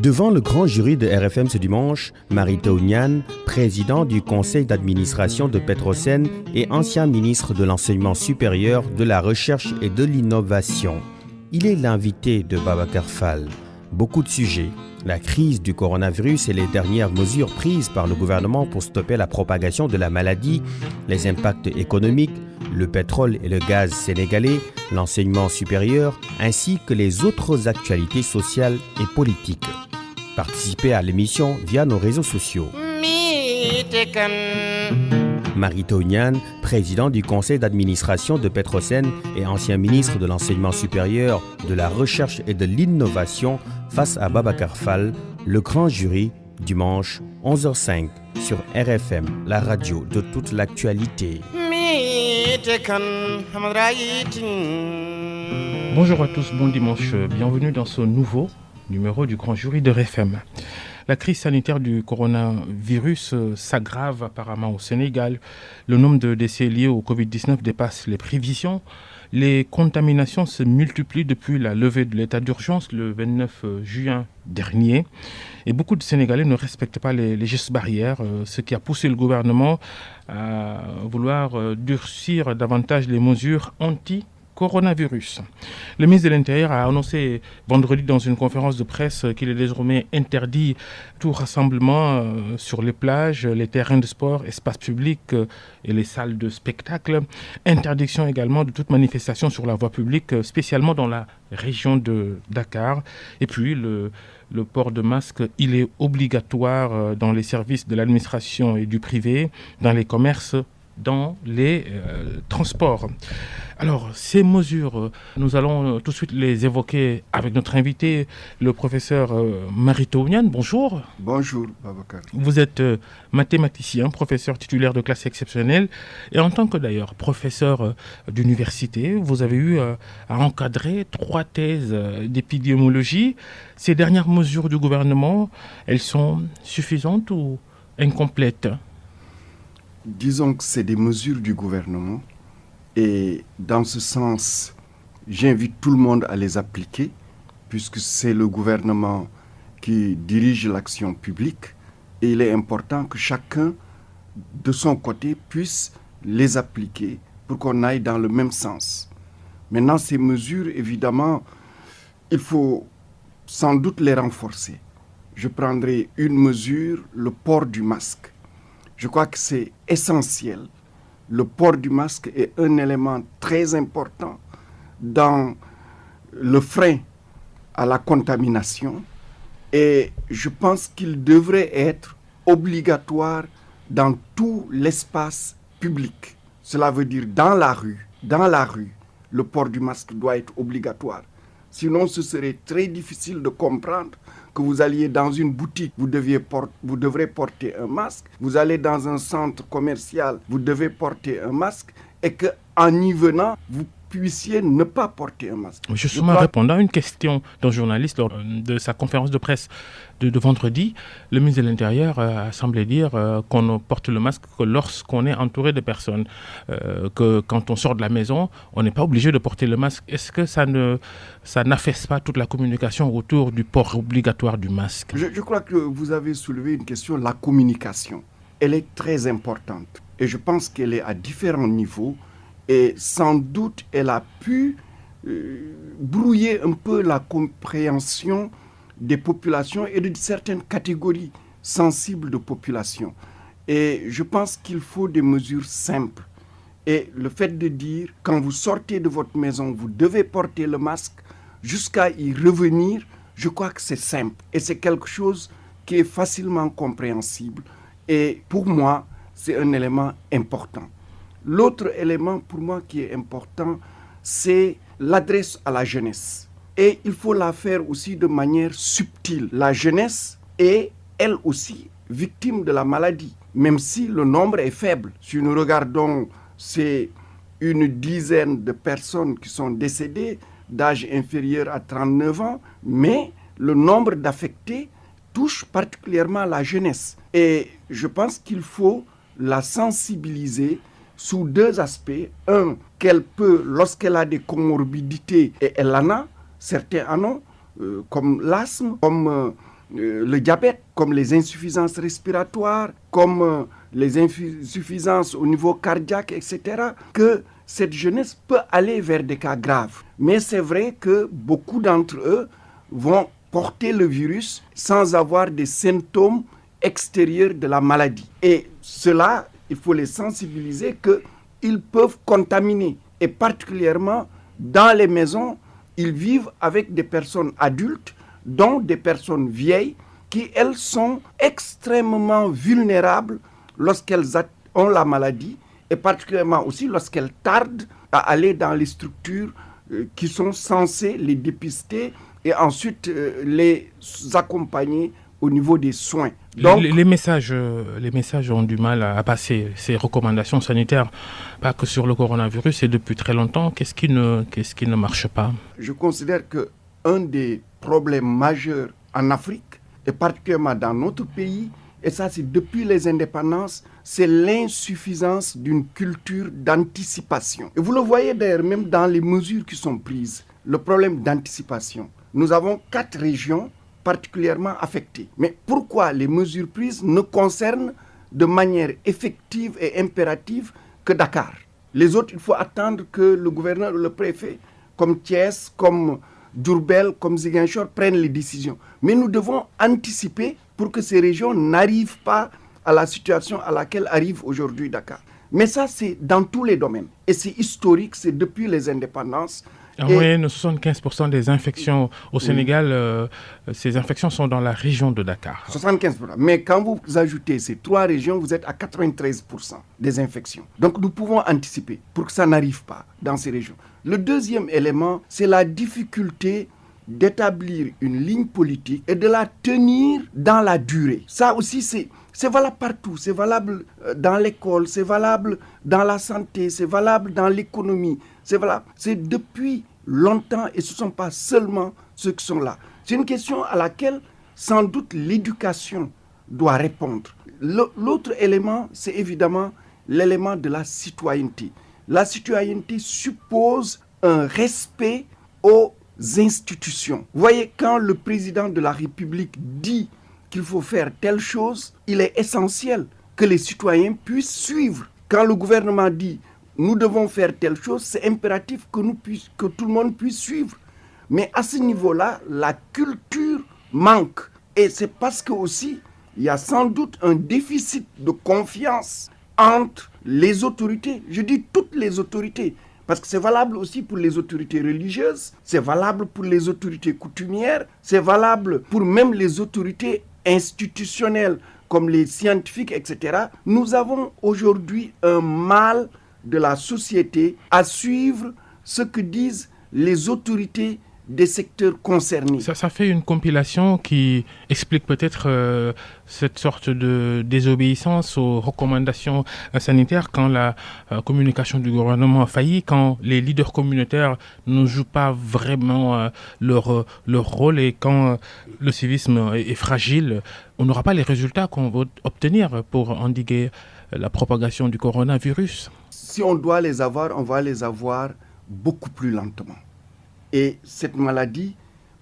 Devant le grand jury de RFM ce dimanche, Mary-Teuw Niane, président du conseil d'administration de Petrosen et ancien ministre de l'enseignement supérieur, de la recherche et de l'innovation. Il est l'invité de Babacar Fall. Beaucoup de sujets. La crise du coronavirus et les dernières mesures prises par le gouvernement pour stopper la propagation de la maladie, les impacts économiques, le pétrole et le gaz sénégalais, l'enseignement supérieur, ainsi que les autres actualités sociales et politiques. Participez à l'émission via nos réseaux sociaux. Mary-Teuw Niane, président du conseil d'administration de Petrosen et ancien ministre de l'enseignement supérieur, de la recherche et de l'innovation, face à Babacar Fall, le grand jury, dimanche 11h05 sur RFM, la radio de toute l'actualité. Bonjour à tous, bon dimanche, bienvenue dans ce nouveau numéro du grand jury de RFM. La crise sanitaire du coronavirus s'aggrave apparemment au Sénégal. Le nombre de décès liés au Covid-19 dépasse les prévisions. Les contaminations se multiplient depuis la levée de l'état d'urgence le 29 juin dernier. Et beaucoup de Sénégalais ne respectent pas les gestes barrières, ce qui a poussé le gouvernement à vouloir durcir davantage les mesures anti-coronavirus. Le ministre de l'Intérieur a annoncé vendredi dans une conférence de presse qu'il est désormais interdit tout rassemblement sur les plages, les terrains de sport, espaces publics et les salles de spectacle. Interdiction également de toute manifestation sur la voie publique, spécialement dans la région de Dakar. Et puis le port de masque, il est obligatoire dans les services de l'administration et du privé, dans les commerces, dans les transports. Alors, ces mesures, nous allons tout de suite les évoquer avec notre invité, le professeur Mary-Teuw Niane. Bonjour. Bonjour, Babacar. Vous êtes mathématicien, professeur titulaire de classe exceptionnelle. Et en tant que d'ailleurs professeur d'université, vous avez eu à encadrer 3 thèses d'épidémiologie. Ces dernières mesures du gouvernement, elles sont suffisantes ou incomplètes ? Disons que c'est des mesures du gouvernement et dans ce sens, j'invite tout le monde à les appliquer puisque c'est le gouvernement qui dirige l'action publique et il est important que chacun de son côté puisse les appliquer pour qu'on aille dans le même sens. Maintenant, ces mesures, évidemment, il faut sans doute les renforcer. Je prendrai une mesure, le port du masque. Je crois que c'est essentiel. Le port du masque est un élément très important dans le frein à la contamination et je pense qu'il devrait être obligatoire dans tout l'espace public. Cela veut dire dans la rue, le port du masque doit être obligatoire. Sinon, ce serait très difficile de comprendre que vous alliez dans une boutique, vous devrez porter un masque. Vous allez dans un centre commercial, vous devez porter un masque. Et qu'en y venant, vous puissiez ne pas porter un masque. Justement, répondant à une question d'un journaliste lors de sa conférence de presse de vendredi, le ministre de l'Intérieur a semblé dire qu'on ne porte le masque que lorsqu'on est entouré de personnes, que quand on sort de la maison, on n'est pas obligé de porter le masque. Est-ce que ça n'affaisse pas toute la communication autour du port obligatoire du masque ? Je crois que vous avez soulevé une question, la communication. Elle est très importante et je pense qu'elle est à différents niveaux. Et sans doute, elle a pu brouiller un peu la compréhension des populations et de certaines catégories sensibles de population. Et je pense qu'il faut des mesures simples. Et le fait de dire, quand vous sortez de votre maison, vous devez porter le masque jusqu'à y revenir, je crois que c'est simple. Et c'est quelque chose qui est facilement compréhensible. Et pour moi, c'est un élément important. L'autre élément pour moi qui est important, c'est l'adresse à la jeunesse. Et il faut la faire aussi de manière subtile. La jeunesse est, elle aussi, victime de la maladie, même si le nombre est faible. Si nous regardons, c'est une dizaine de personnes qui sont décédées d'âge inférieur à 39 ans, mais le nombre d'affectés touche particulièrement la jeunesse. Et je pense qu'il faut la sensibiliser sous 2 aspects. Un, qu'elle peut, lorsqu'elle a des comorbidités, et elle en a, certains en ont, comme l'asthme, comme le diabète, comme les insuffisances respiratoires, comme les insuffisances au niveau cardiaque, etc., que cette jeunesse peut aller vers des cas graves. Mais c'est vrai que beaucoup d'entre eux vont porter le virus sans avoir des symptômes extérieurs de la maladie. Et cela, il faut les sensibiliser qu'ils peuvent contaminer. Et particulièrement dans les maisons, ils vivent avec des personnes adultes, dont des personnes vieilles, qui, elles, sont extrêmement vulnérables lorsqu'elles ont la maladie, et particulièrement aussi lorsqu'elles tardent à aller dans les structures qui sont censées les dépister et ensuite les accompagner au niveau des soins. Donc, les messages ont du mal à passer, ces recommandations sanitaires, pas que sur le coronavirus, et depuis très longtemps. Qu'est-ce qui ne marche pas? Je considère qu'un des problèmes majeurs en Afrique, et particulièrement dans notre pays, et ça c'est depuis les indépendances, c'est l'insuffisance d'une culture d'anticipation. Et vous le voyez d'ailleurs même dans les mesures qui sont prises, le problème d'anticipation. Nous avons 4 régions particulièrement affectées. Mais pourquoi les mesures prises ne concernent de manière effective et impérative que Dakar? Les autres, il faut attendre que le gouverneur ou le préfet, comme Thiès, comme Diourbel, comme Ziguinchor, prennent les décisions. Mais nous devons anticiper pour que ces régions n'arrivent pas à la situation à laquelle arrive aujourd'hui Dakar. Mais ça, c'est dans tous les domaines. Et c'est historique, c'est depuis les indépendances. En moyenne, 75% des infections au Sénégal, ces infections sont dans la région de Dakar. 75%. Mais quand vous ajoutez ces 3 régions, vous êtes à 93% des infections. Donc nous pouvons anticiper pour que ça n'arrive pas dans ces régions. Le deuxième élément, c'est la difficulté d'établir une ligne politique et de la tenir dans la durée. Ça aussi, c'est valable partout. C'est valable dans l'école, c'est valable dans la santé, c'est valable dans l'économie. C'est valable. C'est depuis longtemps et ce ne sont pas seulement ceux qui sont là. C'est une question à laquelle, sans doute, l'éducation doit répondre. L'autre élément, c'est évidemment l'élément de la citoyenneté. La citoyenneté suppose un respect aux institutions. Vous voyez, quand le président de la République dit qu'il faut faire telle chose, il est essentiel que les citoyens puissent suivre. Quand le gouvernement dit nous devons faire telle chose, c'est impératif que tout le monde puisse suivre. Mais à ce niveau-là, la culture manque. Et c'est parce que aussi, il y a sans doute un déficit de confiance entre les autorités. Je dis toutes les autorités, parce que c'est valable aussi pour les autorités religieuses, c'est valable pour les autorités coutumières, c'est valable pour même les autorités institutionnelles, comme les scientifiques, etc. Nous avons aujourd'hui un mal de la société à suivre ce que disent les autorités des secteurs concernés. Ça fait une compilation qui explique peut-être cette sorte de désobéissance aux recommandations sanitaires quand la communication du gouvernement a failli, quand les leaders communautaires ne jouent pas vraiment leur rôle et quand le civisme est fragile. On n'aura pas les résultats qu'on veut obtenir pour endiguer la propagation du coronavirus. Si on doit les avoir, on va les avoir beaucoup plus lentement. Et cette maladie,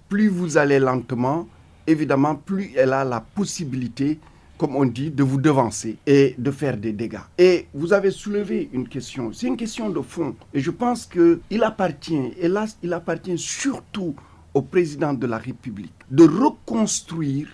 plus vous allez lentement, évidemment, plus elle a la possibilité, comme on dit, de vous devancer et de faire des dégâts. Et vous avez soulevé une question, c'est une question de fond. Et je pense qu'il appartient, hélas, il appartient surtout au président de la République de reconstruire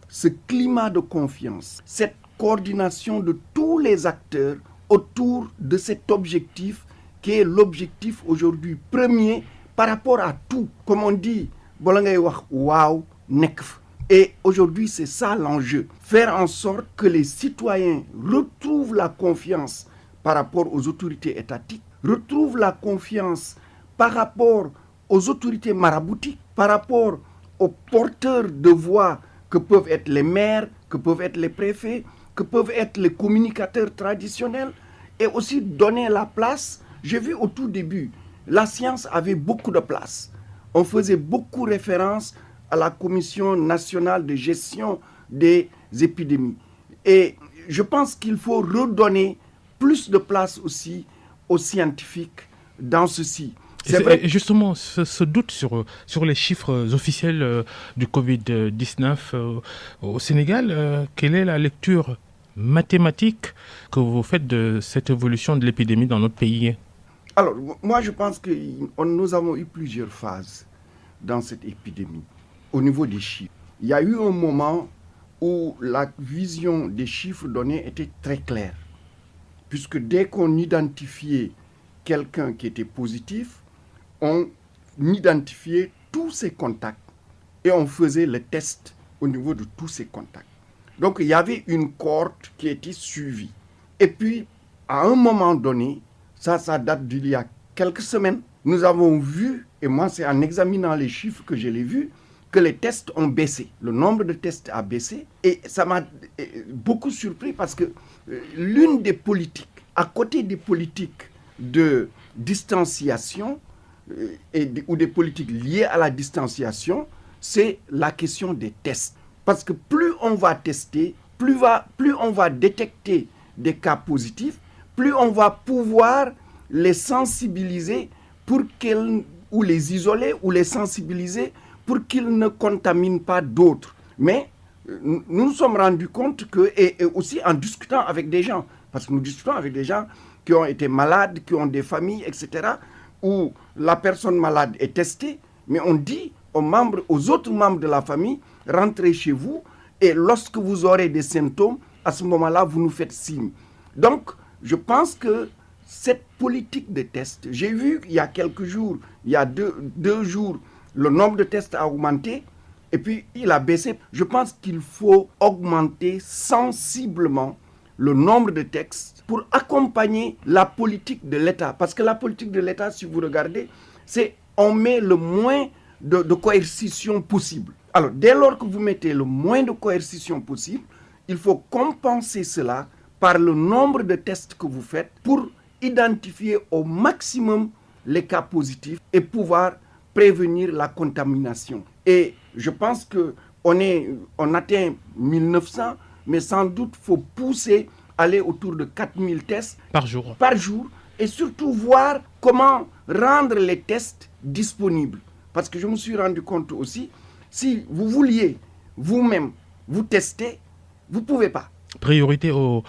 ce climat de confiance, cette coordination de tous les acteurs autour de cet objectif qui est l'objectif aujourd'hui premier par rapport à tout. Comme on dit, wow, nekf. Et aujourd'hui, c'est ça l'enjeu. Faire en sorte que les citoyens retrouvent la confiance par rapport aux autorités étatiques, retrouvent la confiance par rapport aux autorités maraboutiques, par rapport aux porteurs de voix que peuvent être les maires, que peuvent être les préfets, que peuvent être les communicateurs traditionnels, et aussi donner la place. J'ai vu au tout début, la science avait beaucoup de place. On faisait beaucoup référence à la Commission nationale de gestion des épidémies. Et je pense qu'il faut redonner plus de place aussi aux scientifiques dans ceci. C'est vrai. Et justement, ce doute sur les chiffres officiels du Covid-19 au Sénégal, quelle est la lecture mathématique que vous faites de cette évolution de l'épidémie dans notre pays? Alors, moi, je pense que nous avons eu plusieurs phases dans cette épidémie au niveau des chiffres. Il y a eu un moment où la vision des chiffres donnés était très claire, puisque dès qu'on identifiait quelqu'un qui était positif, on identifiait tous ses contacts et on faisait le test au niveau de tous ses contacts. Donc, il y avait une cohorte qui était suivie. Et puis, à un moment donné, ça date d'il y a quelques semaines, nous avons vu, et moi c'est en examinant les chiffres que je l'ai vu, que les tests ont baissé. Le nombre de tests a baissé et ça m'a beaucoup surpris parce que l'une des politiques, à côté des politiques de distanciation ou des politiques liées à la distanciation, c'est la question des tests. Parce que plus on va tester, plus on va détecter des cas positifs, plus on va pouvoir les sensibiliser ou les isoler ou les sensibiliser pour qu'ils ne contaminent pas d'autres. Mais nous nous sommes rendus compte que, et aussi en discutant avec des gens, parce que nous discutons avec des gens qui ont été malades, qui ont des familles, etc., où la personne malade est testée, mais on dit aux autres membres de la famille, rentrez chez vous, et lorsque vous aurez des symptômes, à ce moment-là, vous nous faites signe. Donc, je pense que cette politique de tests, j'ai vu il y a quelques jours, il y a deux jours, le nombre de tests a augmenté et puis il a baissé. Je pense qu'il faut augmenter sensiblement le nombre de tests pour accompagner la politique de l'État. Parce que la politique de l'État, si vous regardez, c'est on met le moins de coercition possible. Alors, dès lors que vous mettez le moins de coercition possible, il faut compenser cela par le nombre de tests que vous faites pour identifier au maximum les cas positifs et pouvoir prévenir la contamination. Et je pense qu'on atteint 1900, mais sans doute il faut pousser, aller autour de 4000 tests par jour, et surtout voir comment rendre les tests disponibles. Parce que je me suis rendu compte aussi, si vous vouliez vous-même vous tester, vous ne pouvez pas. Priorité aux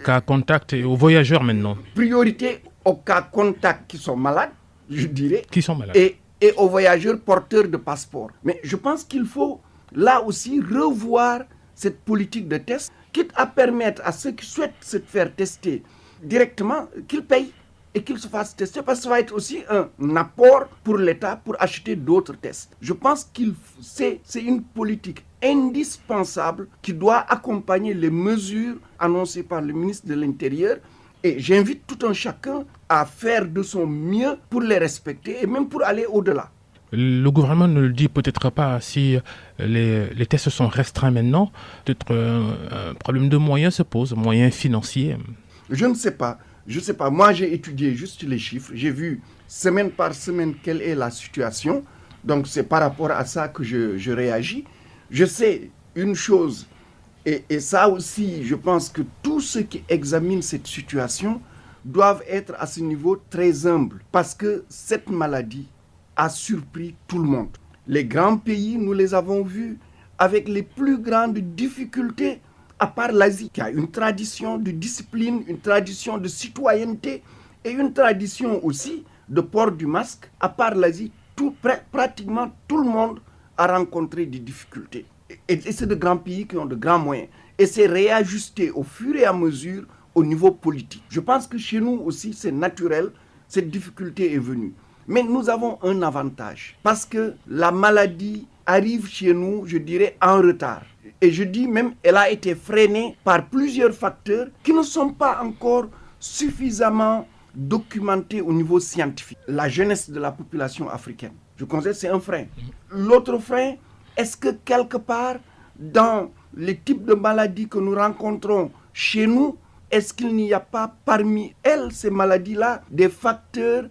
cas contacts et aux voyageurs maintenant. Priorité aux cas contacts qui sont malades, je dirais. Qui sont malades. Et aux voyageurs porteurs de passeport. Mais je pense qu'il faut là aussi revoir cette politique de test, quitte à permettre à ceux qui souhaitent se faire tester directement qu'ils payent et qu'ils se fassent tester, parce que ça va être aussi un apport pour l'État pour acheter d'autres tests. Je pense que c'est une politique indispensable qui doit accompagner les mesures annoncées par le ministre de l'Intérieur. Et j'invite tout un chacun à faire de son mieux pour les respecter et même pour aller au-delà. Le gouvernement ne le dit peut-être pas si les tests sont restreints maintenant. Peut-être un problème de moyens se pose, moyens financiers. Je ne sais pas. Moi, j'ai étudié juste les chiffres. J'ai vu semaine par semaine quelle est la situation. Donc, c'est par rapport à ça que je réagis. Je sais une chose, et ça aussi, je pense que tous ceux qui examinent cette situation doivent être à ce niveau très humbles, parce que cette maladie a surpris tout le monde. Les grands pays, nous les avons vus avec les plus grandes difficultés, à part l'Asie, qui a une tradition de discipline, une tradition de citoyenneté et une tradition aussi de port du masque. À part l'Asie, pratiquement tout le monde a rencontré des difficultés. Et c'est de grands pays qui ont de grands moyens. Et c'est réajusté au fur et à mesure au niveau politique. Je pense que chez nous aussi, c'est naturel, cette difficulté est venue. Mais nous avons un avantage, parce que la maladie arrive chez nous, je dirais, en retard. Et je dis même, elle a été freinée par plusieurs facteurs qui ne sont pas encore suffisamment documentés au niveau scientifique. La jeunesse de la population africaine, je considère que c'est un frein. L'autre frein, est-ce que quelque part, dans les types de maladies que nous rencontrons chez nous, est-ce qu'il n'y a pas parmi elles, ces maladies-là, des facteurs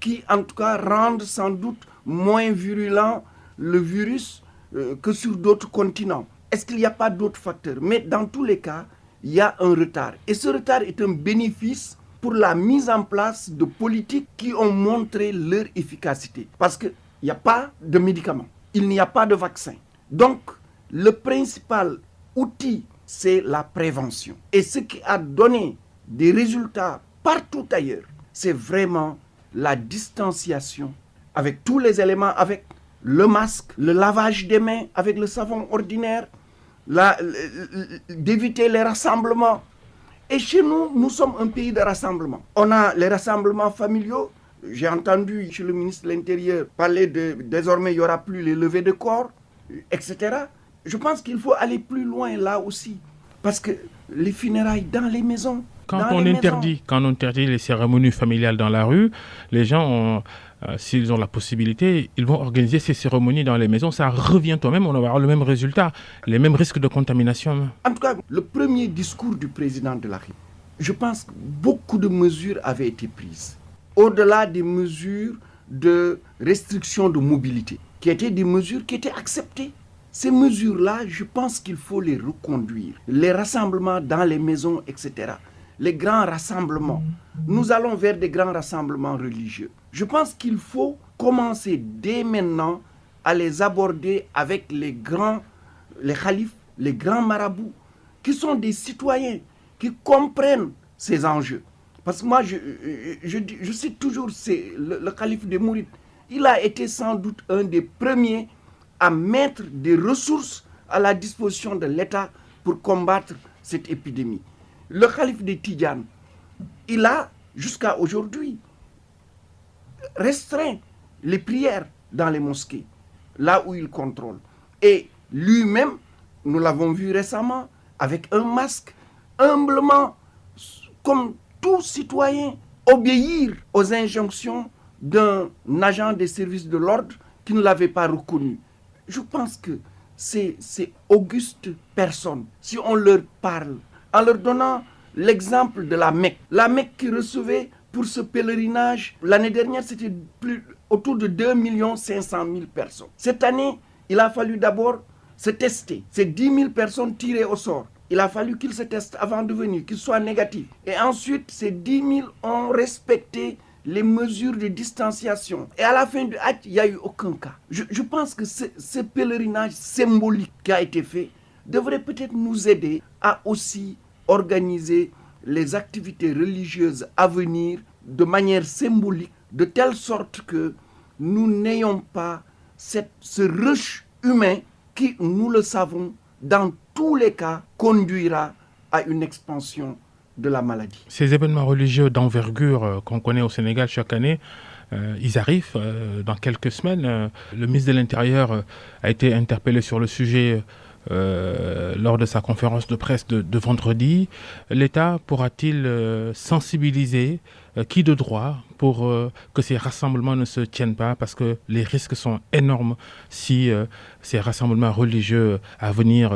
qui, en tout cas, rendent sans doute moins virulent le virus que sur d'autres continents? Est-ce qu'il n'y a pas d'autres facteurs? Mais dans tous les cas, il y a un retard. Et ce retard est un bénéfice pour la mise en place de politiques qui ont montré leur efficacité. Parce qu'il n'y a pas de médicaments, il n'y a pas de vaccin. Donc, le principal outil, c'est la prévention. Et ce qui a donné des résultats partout ailleurs, c'est vraiment la distanciation avec tous les éléments, avec le masque, le lavage des mains avec le savon ordinaire, d'éviter les rassemblements. Et chez nous, nous sommes un pays de rassemblement. On a les rassemblements familiaux. J'ai entendu chez le ministre de l'Intérieur parler désormais il n'y aura plus les levées de corps, etc. Je pense qu'il faut aller plus loin là aussi. Parce que les funérailles dans les maisons. Quand on interdit les cérémonies familiales dans la rue, les gens, s'ils ont la possibilité, ils vont organiser ces cérémonies dans les maisons. Ça revient quand même, on va avoir le même résultat, les mêmes risques de contamination. En tout cas, le premier discours du président de la République, je pense que beaucoup de mesures avaient été prises. Au-delà des mesures de restriction de mobilité, qui étaient des mesures qui étaient acceptées. Ces mesures-là, je pense qu'il faut les reconduire. Les rassemblements dans les maisons, etc. Les grands rassemblements. Nous allons vers des grands rassemblements religieux. Je pense qu'il faut commencer dès maintenant à les aborder avec les khalifes, les grands marabouts, qui sont des citoyens, qui comprennent ces enjeux. Parce que moi, je cite toujours le calife des Mourides. Il a été sans doute un des premiers à mettre des ressources à la disposition de l'État pour combattre cette épidémie. Le calife des Tidjanes, il a, jusqu'à aujourd'hui, restreint les prières dans les mosquées, là où il contrôle. Et lui-même, nous l'avons vu récemment, avec un masque, humblement, comme tout citoyen, obéir aux injonctions d'un agent des services de l'ordre qui ne l'avait pas reconnu. Je pense que ces augustes personnes, si on leur parle, en leur donnant l'exemple de la Mecque qui recevait pour ce pèlerinage, l'année dernière, c'était autour de 2 500 000 personnes. Cette année, il a fallu d'abord se tester. C'est 10 000 personnes tirées au sort. Il a fallu qu'ils se testent avant de venir, qu'ils soient négatifs. Et ensuite, ces 10 000 ont respecté les mesures de distanciation. Et à la fin du Hajj, il n'y a eu aucun cas. Je pense que ce pèlerinage symbolique qui a été fait devrait peut-être nous aider à aussi organiser les activités religieuses à venir de manière symbolique, de telle sorte que nous n'ayons pas ce rush humain qui, nous le savons, dans tous les cas, conduira à une expansion de la maladie. Ces événements religieux d'envergure qu'on connaît au Sénégal chaque année, ils arrivent dans quelques semaines. Le ministre de l'Intérieur a été interpellé sur le sujet lors de sa conférence de presse de vendredi. L'État pourra-t-il sensibiliser qui de droit pour que ces rassemblements ne se tiennent pas, parce que les risques sont énormes si ces rassemblements religieux à venir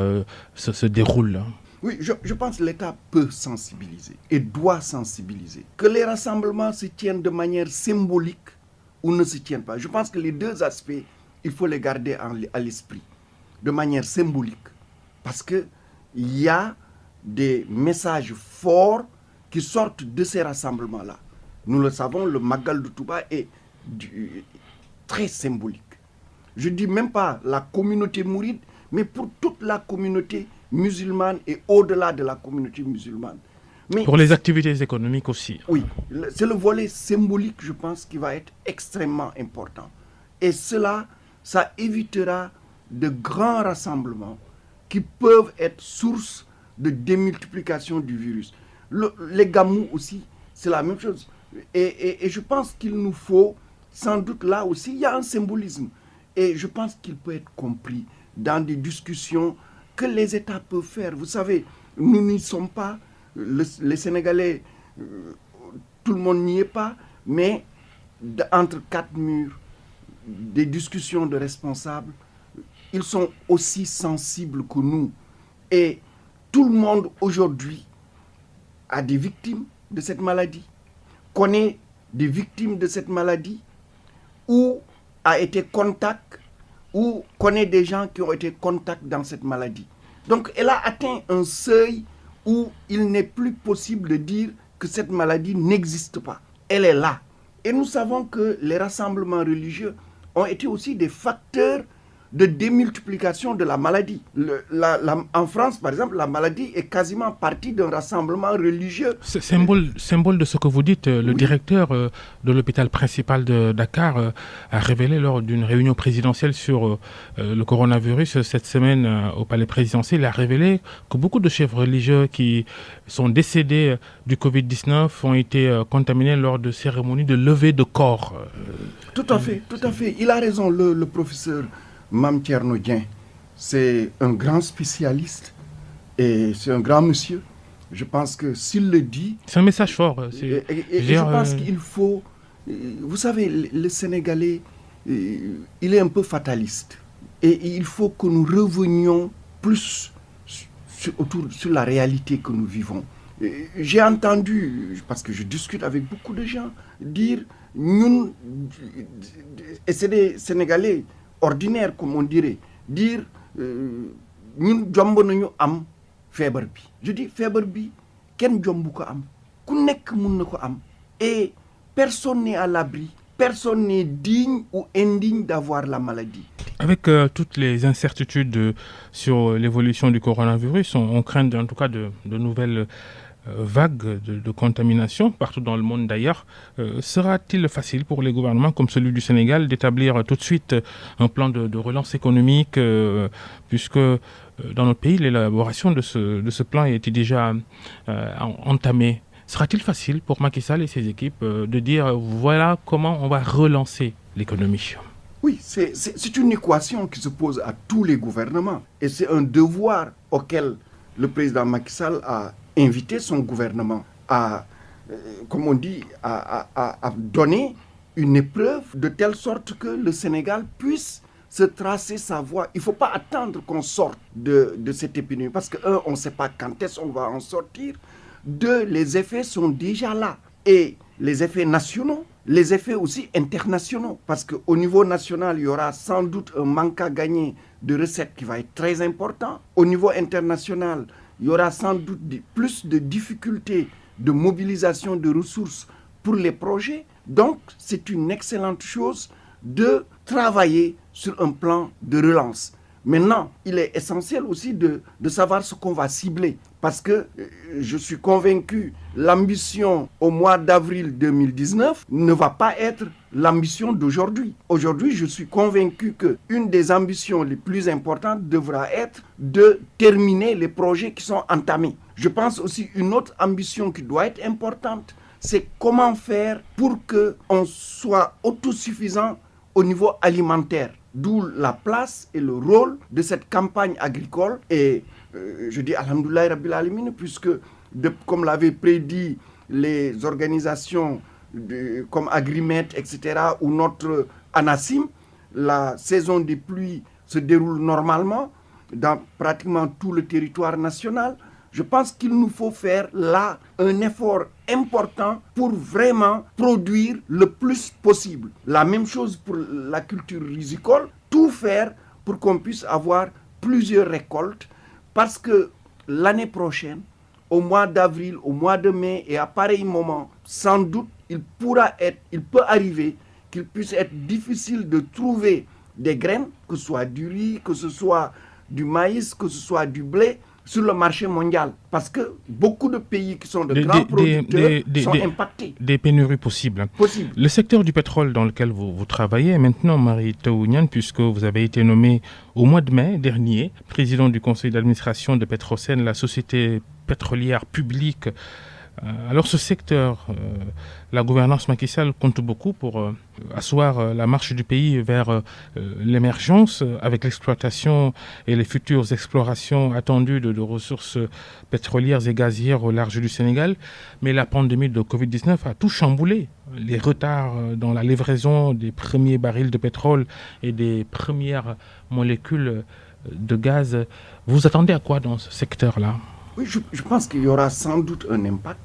se déroulent. Oui, je pense que l'État peut sensibiliser et doit sensibiliser. Que les rassemblements se tiennent de manière symbolique ou ne se tiennent pas. Je pense que les deux aspects, il faut les garder à l'esprit, de manière symbolique. Parce qu'il y a des messages forts qui sortent de ces rassemblements-là. Nous le savons, le Magal de Touba est très symbolique. Je ne dis même pas la communauté mouride, mais pour toute la communauté musulmane et au-delà de la communauté musulmane. Mais pour les activités économiques aussi. Oui, c'est le volet symbolique, je pense, qui va être extrêmement important. Et cela, ça évitera de grands rassemblements qui peuvent être source de démultiplication du virus. Les gamous aussi, c'est la même chose. Et je pense qu'il nous faut, sans doute là aussi, il y a un symbolisme. Et je pense qu'il peut être compris dans des discussions que les États peuvent faire. Vous savez, nous n'y sommes pas, les Sénégalais, tout le monde n'y est pas, mais entre quatre murs, des discussions de responsables, ils sont aussi sensibles que nous. Et tout le monde aujourd'hui a des victimes de cette maladie, connaît des victimes de cette maladie, ou a été contact, ou connaît des gens qui ont été contacts dans cette maladie. Donc elle a atteint un seuil où il n'est plus possible de dire que cette maladie n'existe pas. Elle est là. Et nous savons que les rassemblements religieux ont été aussi des facteurs de démultiplication de la maladie. En France, par exemple, la maladie est quasiment partie d'un rassemblement religieux. Symbole de ce que vous dites, le directeur de l'hôpital principal de Dakar a révélé lors d'une réunion présidentielle sur le coronavirus cette semaine au palais présidentiel, il a révélé que beaucoup de chefs religieux qui sont décédés du Covid-19 ont été contaminés lors de cérémonies de levée de corps. Tout à fait. Il a raison, le professeur Mame Thierno Dieng, c'est un grand spécialiste et c'est un grand monsieur. Je pense que s'il le dit... C'est un message fort. Je pense qu'il faut... Vous savez, le Sénégalais, il est un peu fataliste. Et il faut que nous revenions plus sur la réalité que nous vivons. J'ai entendu, parce que je discute avec beaucoup de gens, dire, nous, et c'est des Sénégalais ordinaire comme on dirait, dire ñun jomb nañu am feebar bi. Je dis feebar bi kenn jomb ko am ku nekk mun na ko am et personne n'est à l'abri, personne n'est digne ou indigne d'avoir la maladie. Avec toutes les incertitudes sur l'évolution du coronavirus, on craint en tout cas de nouvelles vagues de contamination partout dans le monde d'ailleurs. Sera-t-il facile pour les gouvernements comme celui du Sénégal d'établir tout de suite un plan de relance économique puisque dans notre pays, l'élaboration de ce plan a été déjà entamée. Sera-t-il facile pour Macky Sall et ses équipes de dire voilà comment on va relancer l'économie ? Oui, c'est une équation qui se pose à tous les gouvernements et c'est un devoir auquel le président Macky Sall a invité son gouvernement à, comme on dit, à donner une épreuve de telle sorte que le Sénégal puisse se tracer sa voie. Il ne faut pas attendre qu'on sorte de cette épidémie parce que, un, on ne sait pas quand est-ce qu'on va en sortir. Deux, les effets sont déjà là. Et les effets nationaux, les effets aussi internationaux. Parce qu'au niveau national, il y aura sans doute un manque à gagner de recettes qui va être très important. Au niveau international, il y aura sans doute plus de difficultés de mobilisation de ressources pour les projets. Donc, c'est une excellente chose de travailler sur un plan de relance. Maintenant, il est essentiel aussi de savoir ce qu'on va cibler. Parce que je suis convaincu, l'ambition au mois d'avril 2019 ne va pas être l'ambition d'aujourd'hui. Aujourd'hui, je suis convaincu qu'une des ambitions les plus importantes devra être de terminer les projets qui sont entamés. Je pense aussi une autre ambition qui doit être importante, c'est comment faire pour qu'on soit autosuffisant au niveau alimentaire. D'où la place et le rôle de cette campagne agricole. Et je dis Alhamdoulilah Rabbil Alamin, puisque, comme l'avaient prédit les organisations comme Agrimet, etc., ou notre ANACIM, la saison des pluies se déroule normalement dans pratiquement tout le territoire national. Je pense qu'il nous faut faire là un effort important pour vraiment produire le plus possible. La même chose pour la culture risicole, tout faire pour qu'on puisse avoir plusieurs récoltes parce que l'année prochaine, au mois d'avril, au mois de mai et à pareil moment, sans doute, il peut arriver qu'il puisse être difficile de trouver des graines, que ce soit du riz, que ce soit du maïs, que ce soit du blé, sur le marché mondial. Parce que beaucoup de pays qui sont de grands producteurs sont impactés. Des pénuries possibles. Le secteur du pétrole dans lequel vous travaillez maintenant, Mary Teuw Niane, puisque vous avez été nommé au mois de mai dernier président du conseil d'administration de Petrosen, la société pétrolière publique. Alors ce secteur, la gouvernance Macky Sall compte beaucoup pour asseoir la marche du pays vers l'émergence avec l'exploitation et les futures explorations attendues de ressources pétrolières et gazières au large du Sénégal. Mais la pandémie de Covid-19 a tout chamboulé. Les retards dans la livraison des premiers barils de pétrole et des premières molécules de gaz. Vous attendez à quoi dans ce secteur-là ? Oui, je pense qu'il y aura sans doute un impact.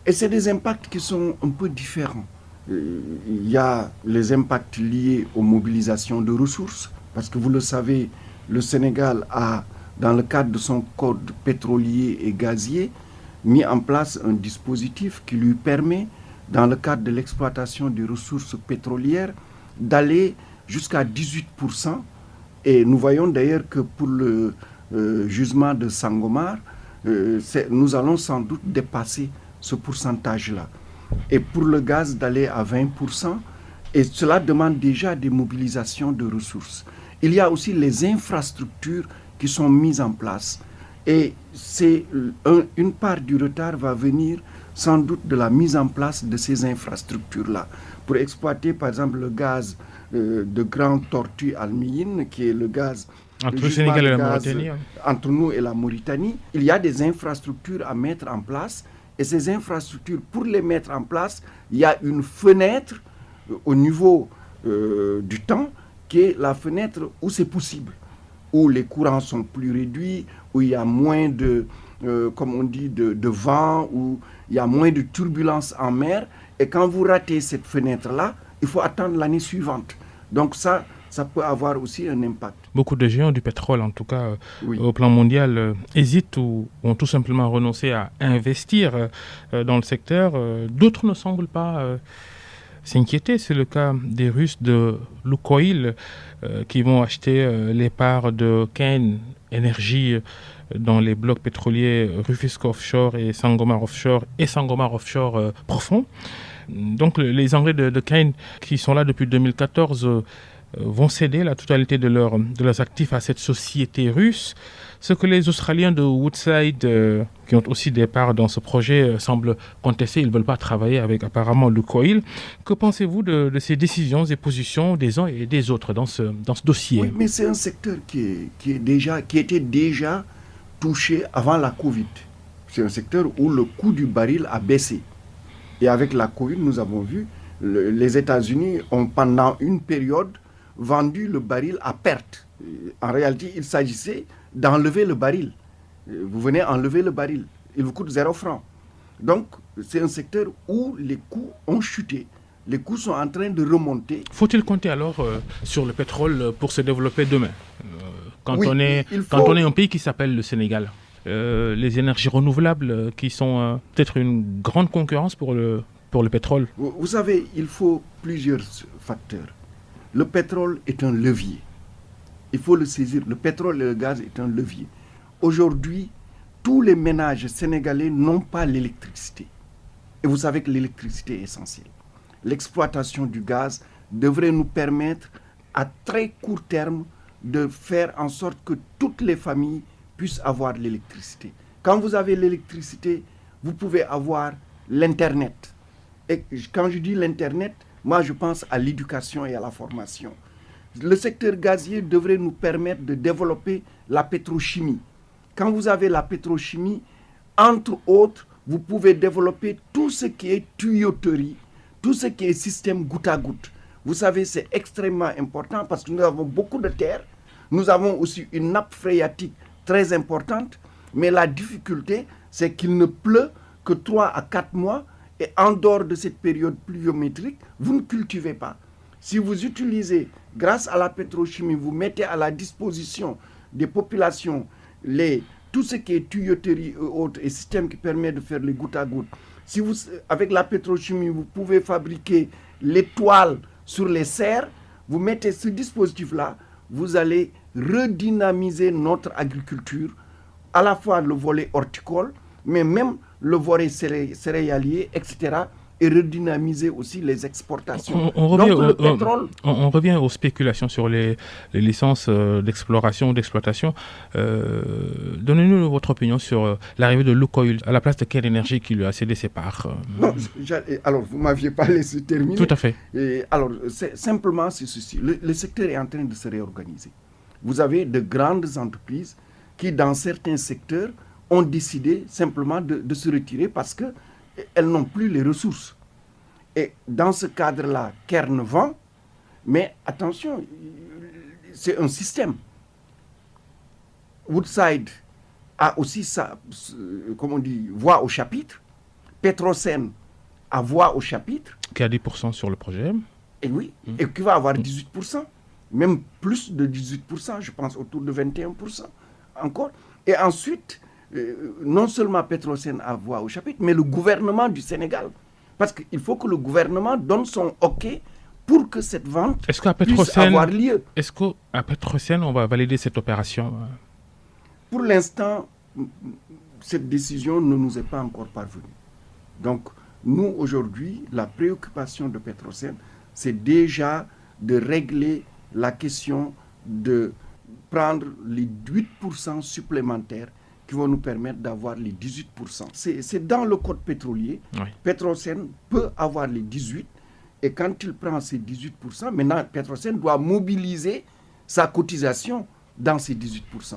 Et c'est des impacts qui sont un peu différents. Il y a les impacts liés aux mobilisations de ressources, parce que vous le savez, le Sénégal a, dans le cadre de son code pétrolier et gazier, mis en place un dispositif qui lui permet, dans le cadre de l'exploitation des ressources pétrolières, d'aller jusqu'à 18%. Et nous voyons d'ailleurs que pour le gisement de Sangomar, nous allons sans doute dépasser ce pourcentage-là. Et pour le gaz, d'aller à 20%. Et cela demande déjà des mobilisations de ressources. Il y a aussi les infrastructures qui sont mises en place. Et une part du retard va venir sans doute de la mise en place de ces infrastructures-là. Pour exploiter par exemple le gaz de Grand Tortue Almeyine, qui est le gaz entre le Sénégal et la Mauritanie. Entre nous et la Mauritanie, il y a des infrastructures à mettre en place. Et ces infrastructures, pour les mettre en place, il y a une fenêtre au niveau du temps, qui est la fenêtre où c'est possible, où les courants sont plus réduits, où il y a moins de, comme on dit, de vent, où il y a moins de turbulences en mer. Et quand vous ratez cette fenêtre-là, il faut attendre l'année suivante. Donc ça peut avoir aussi un impact. Beaucoup de géants du pétrole, en tout cas au plan mondial, hésitent ou ont tout simplement renoncé à investir dans le secteur. D'autres ne semblent pas s'inquiéter. C'est le cas des Russes de Lukoil qui vont acheter les parts de Cairn Energy dans les blocs pétroliers Rufisque Offshore et Sangomar Offshore profond. Donc les Anglais de Cairn, qui sont là depuis 2014, vont céder la totalité de leurs actifs à cette société russe. Ce que les Australiens de Woodside, qui ont aussi des parts dans ce projet, semblent contester. Ils ne veulent pas travailler avec apparemment Lukoil. Que pensez-vous de ces décisions et positions des uns et des autres dans ce dossier? Oui, mais c'est un secteur qui était déjà touché avant la Covid. C'est un secteur où le coût du baril a baissé. Et avec la Covid, nous avons vu, les États-Unis ont pendant une période vendu le baril à perte. En réalité, il s'agissait d'enlever le baril. Vous venez enlever le baril. Il vous coûte 0 franc. Donc, c'est un secteur où les coûts ont chuté. Les coûts sont en train de remonter. Faut-il compter alors sur le pétrole pour se développer demain quand on est un pays qui s'appelle le Sénégal, les énergies renouvelables qui sont peut-être une grande concurrence pour le pétrole. Vous savez, il faut plusieurs facteurs. Le pétrole est un levier. Il faut le saisir. Le pétrole et le gaz est un levier. Aujourd'hui, tous les ménages sénégalais n'ont pas l'électricité. Et vous savez que l'électricité est essentielle. L'exploitation du gaz devrait nous permettre, à très court terme, de faire en sorte que toutes les familles puissent avoir l'électricité. Quand vous avez l'électricité, vous pouvez avoir l'Internet. Et quand je dis l'Internet, moi je pense à l'éducation et à la formation. Le secteur gazier devrait nous permettre de développer la pétrochimie. Quand vous avez la pétrochimie, entre autres, vous pouvez développer tout ce qui est tuyauterie, tout ce qui est système goutte à goutte. Vous savez, c'est extrêmement important parce que nous avons beaucoup de terre. Nous avons aussi une nappe phréatique très importante. Mais la difficulté, c'est qu'il ne pleut que 3 à 4 mois. Et en dehors de cette période pluviométrique, vous ne cultivez pas. Si vous utilisez, grâce à la pétrochimie, vous mettez à la disposition des populations tout ce qui est tuyauterie et autres, et système qui permet de faire les gouttes à gouttes. Si vous, avec la pétrochimie, vous pouvez fabriquer les toiles sur les serres, vous mettez ce dispositif-là, vous allez redynamiser notre agriculture, à la fois le volet horticole, mais même le volet céréalier, etc., et redynamiser aussi les exportations. On revient aux spéculations sur les licences d'exploration ou d'exploitation. Donnez-nous votre opinion sur l'arrivée de Lukoil à la place de Cairn Energy qui lui a cédé ses parts. Non, alors, vous ne m'aviez pas laissé terminer. Tout à fait. Alors, simplement, c'est ceci. Le secteur est en train de se réorganiser. Vous avez de grandes entreprises qui, dans certains secteurs, ont décidé simplement de se retirer parce qu'elles n'ont plus les ressources. Et dans ce cadre-là, Cairn vend, mais attention, c'est un système. Woodside a aussi sa, comment on dit, voix au chapitre. Petrosen a voix au chapitre. Qui a 10% sur le projet. Et oui, et qui va avoir 18%. Même plus de 18%, je pense autour de 21% encore. Et ensuite, non seulement Petrosen a voix au chapitre, mais le gouvernement du Sénégal. Parce qu'il faut que le gouvernement donne son OK pour que cette vente puisse avoir lieu. Est-ce qu'à Petrosen, on va valider cette opération? Pour l'instant, cette décision ne nous est pas encore parvenue. Donc, nous, aujourd'hui, la préoccupation de Petrosen, c'est déjà de régler la question de prendre les 8% supplémentaires qui vont nous permettre d'avoir les 18%. C'est dans le code pétrolier. Oui. Petrosen peut avoir les 18%. Et quand il prend ces 18%, maintenant, Petrosen doit mobiliser sa cotisation dans ces 18%.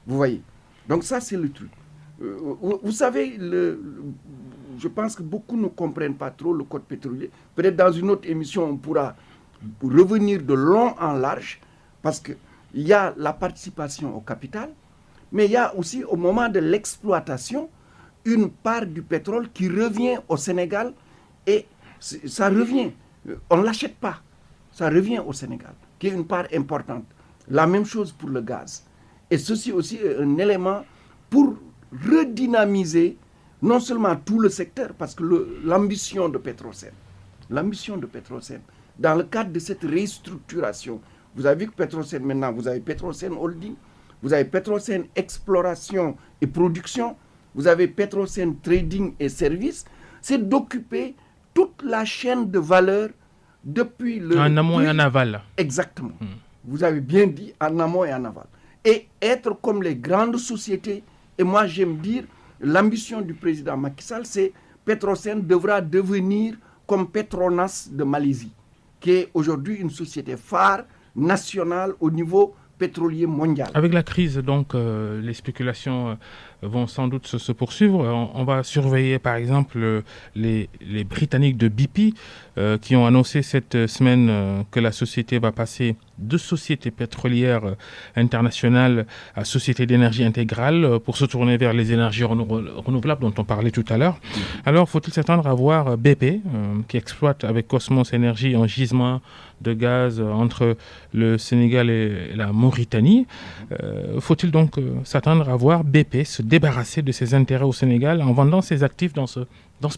Vous voyez? Donc ça, c'est le truc. Vous savez, je pense que beaucoup ne comprennent pas trop le code pétrolier. Peut-être dans une autre émission, on pourra revenir de long en large, parce qu'il y a la participation au capital, mais il y a aussi, au moment de l'exploitation, une part du pétrole qui revient au Sénégal, et ça revient. On ne l'achète pas. Ça revient au Sénégal, qui est une part importante. La même chose pour le gaz. Et ceci aussi est un élément pour redynamiser non seulement tout le secteur, parce que l'ambition de Petrosen, dans le cadre de cette restructuration, vous avez vu que Petrosen maintenant, vous avez Petrosen Holding, vous avez Petrosen Exploration et Production, vous avez Petrosen Trading et Services, c'est d'occuper toute la chaîne de valeur depuis le... En amont et en aval. Exactement. Vous avez bien dit, en amont et en aval. Et être comme les grandes sociétés. Et moi, j'aime dire, l'ambition du président Macky Sall, c'est Petrosen devra devenir comme Petronas de Malaisie, qui est aujourd'hui une société phare nationale au niveau pétrolier mondial. Avec la crise, donc, les spéculations vont sans doute se poursuivre. On va surveiller, par exemple, les Britanniques de BP qui ont annoncé cette semaine que la société va passer de société pétrolière internationale à société d'énergie intégrale pour se tourner vers les énergies renouvelables dont on parlait tout à l'heure. Alors, faut-il s'attendre à voir BP qui exploite avec Cosmos Energy un gisement de gaz entre le Sénégal et la Mauritanie? Faut-il donc s'attendre à voir BP se débarrasser de ses intérêts au Sénégal en vendant ses actifs dans ce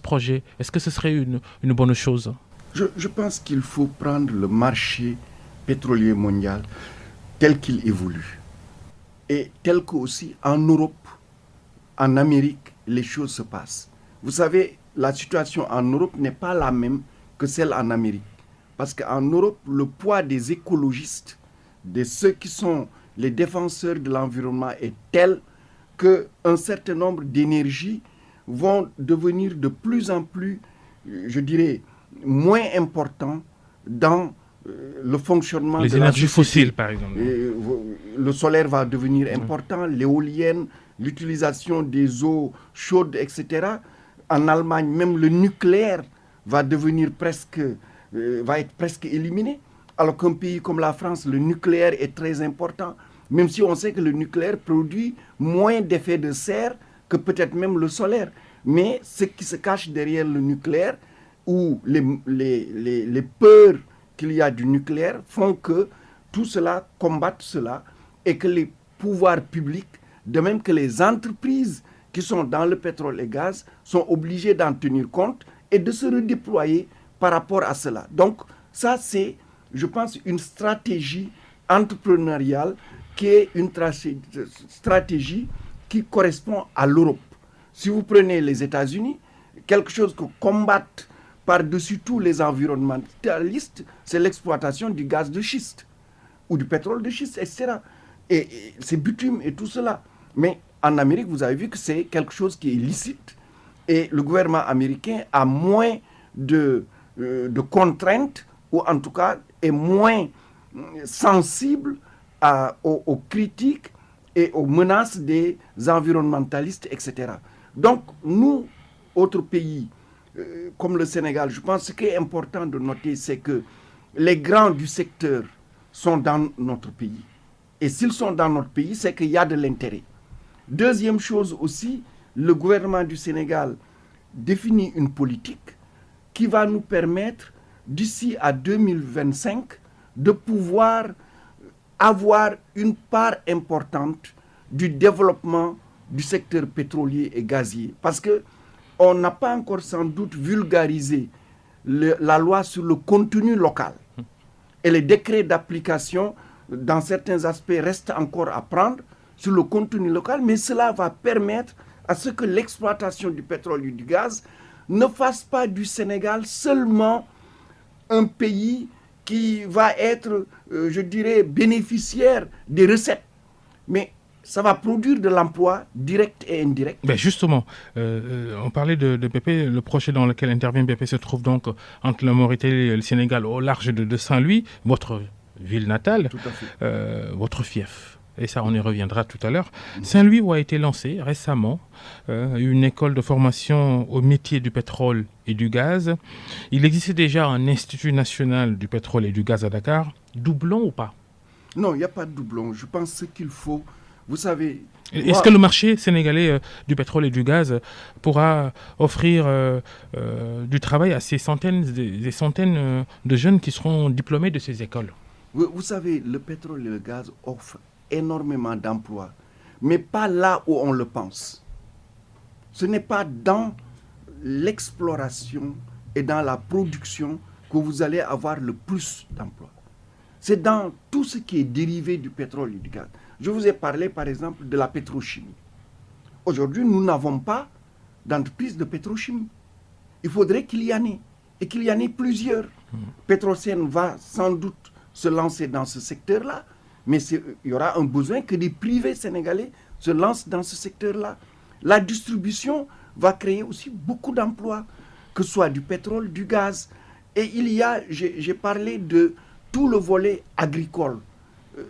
projet? Est-ce que ce serait une bonne chose? Je pense qu'il faut prendre le marché pétrolier mondial tel qu'il évolue. Et tel que aussi en Europe, en Amérique, les choses se passent. Vous savez, la situation en Europe n'est pas la même que celle en Amérique. Parce qu'en Europe, le poids des écologistes, de ceux qui sont les défenseurs de l'environnement est tel qu'un certain nombre d'énergies vont devenir de plus en plus, je dirais, moins importants dans le fonctionnement de énergies fossiles, par exemple. Le solaire va devenir important, l'éolienne, l'utilisation des eaux chaudes, etc. En Allemagne, même le nucléaire va être presque éliminé. Alors qu'un pays comme la France, le nucléaire est très important, même si on sait que le nucléaire produit moins d'effets de serre que peut-être même le solaire. Mais ce qui se cache derrière le nucléaire, ou les peurs qu'il y a du nucléaire, font que tout cela combatte cela, et que les pouvoirs publics, de même que les entreprises qui sont dans le pétrole et gaz, sont obligés d'en tenir compte et de se redéployer par rapport à cela. Donc ça, c'est, je pense, une stratégie entrepreneuriale qui est une stratégie qui correspond à l'Europe. Si vous prenez les États-Unis, quelque chose que combattent par-dessus tout les environnementalistes, c'est l'exploitation du gaz de schiste ou du pétrole de schiste, etc. Et c'est bitume et tout cela. Mais en Amérique, vous avez vu que c'est quelque chose qui est licite et le gouvernement américain a moins de contraintes, ou en tout cas est moins sensible aux critiques et aux menaces des environnementalistes, etc. Donc, nous, autres pays, comme le Sénégal, je pense que ce qui est important de noter, c'est que les grands du secteur sont dans notre pays. Et s'ils sont dans notre pays, c'est qu'il y a de l'intérêt. Deuxième chose aussi, le gouvernement du Sénégal définit une politique qui va nous permettre, d'ici à 2025, de pouvoir avoir une part importante du développement du secteur pétrolier et gazier. Parce qu'on n'a pas encore sans doute vulgarisé la loi sur le contenu local. Et les décrets d'application, dans certains aspects, restent encore à prendre sur le contenu local, mais cela va permettre à ce que l'exploitation du pétrole et du gaz ne fasse pas du Sénégal seulement un pays qui va être, je dirais, bénéficiaire des recettes. Mais ça va produire de l'emploi direct et indirect. Ben justement, on parlait de BP, le projet dans lequel intervient BP se trouve donc entre la Mauritanie et le Sénégal, au large de Saint-Louis, votre ville natale, votre fief. Et ça, on y reviendra tout à l'heure. Saint-Louis où a été lancé récemment une école de formation au métier du pétrole et du gaz. Il existait déjà un institut national du pétrole et du gaz à Dakar. Doublon ou pas? Non, il n'y a pas de doublon. Je pense ce qu'il faut. Vous savez... Est-ce que le marché sénégalais du pétrole et du gaz pourra offrir du travail à ces centaines et des centaines de jeunes qui seront diplômés de ces écoles? Vous savez, le pétrole et le gaz offrent énormément d'emplois, mais pas là où on le pense. Ce n'est pas dans l'exploration et dans la production que vous allez avoir le plus d'emplois. C'est dans tout ce qui est dérivé du pétrole et du gaz. Je vous ai parlé par exemple de la pétrochimie. Aujourd'hui, nous n'avons pas d'entreprise de pétrochimie. Il faudrait qu'il y en ait, et qu'il y en ait plusieurs. Petrosen va sans doute se lancer dans ce secteur-là, mais il y aura un besoin que des privés sénégalais se lancent dans ce secteur-là. La distribution va créer aussi beaucoup d'emplois, que ce soit du pétrole, du gaz. Et j'ai parlé de tout le volet agricole.